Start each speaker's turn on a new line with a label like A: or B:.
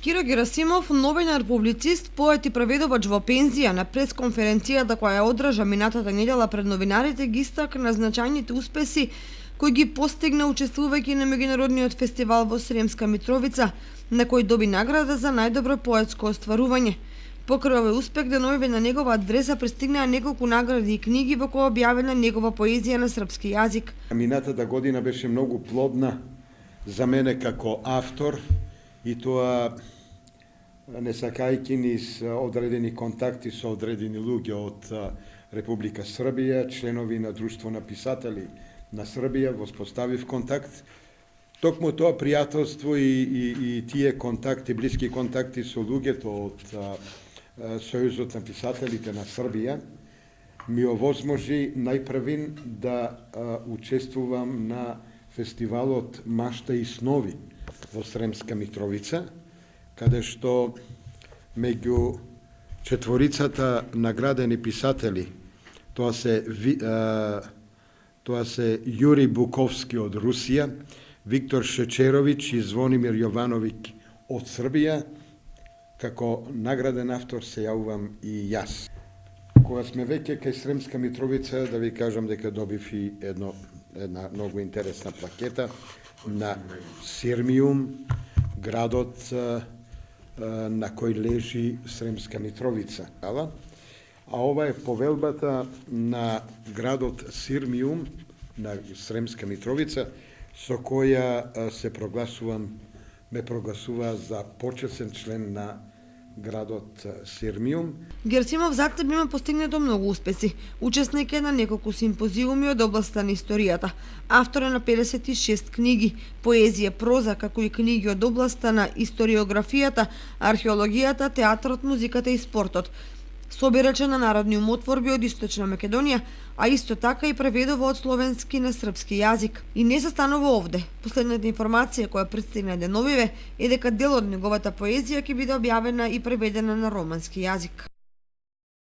A: Киро Герасимов, новинар, публицист, поет и преведувач во пензија, на пресконференцијата која ја одржа минатата недела пред новинарите ги истакна значајните успеси кои ги постигна учествувајќи на меѓународниот фестивал во Сремска Митровица, на кој доби награда за најдобро поетско остварување. Покрај овој успех, деновиве на негова адреса пристигнаа неколку награди и книги во кои објавена негова поезија на српски јазик.
B: Минатата година беше многу плодна за мене како автор, и тоа не сакајќи низ одредени контакти со одредени луѓе од Република Србија, членови на Друштво на писатели на Србија, воспоставив контакт. Токму тоа пријателство и тие контакти, блиски контакти со луѓето од Сојузот на писателите на Србија ми овозможи најпрвин да учествувам на фестивалот Машта и снови во Сремска Митровица, каде што меѓу четворицата наградени писатели, тоа се Јури Буковски од Русија, Виктор Шечеровиќ и Звонимир Јовановиќ од Србија, како награден автор се јавувам и јас. Кога сме веќе кај Сремска Митровица, да ви кажам дека добив и една многу интересна плакета на Сирмиум, градот на кој лежи Сремска Митровица. А ова е повелбата на градот Сирмиум, на Сремска Митровица, со која ме прогласува за почесен член на градот Сирмиум.
A: Герасимов зад себе има постигнато многу успеси. Учесник е на неколку симпозиуми од областа на историјата. Автор е на 56 книги, поезија, проза, како и книги од областа на историографијата, археологијата, театарот, музиката и спортот. Собираче на народни умотворби од Источна Македонија, а исто така и преведува од словенски на српски јазик. И не се станува овде. Последната информација која пристигна деновиве е дека дел од неговата поезија ќе биде објавена и преведена на романски јазик.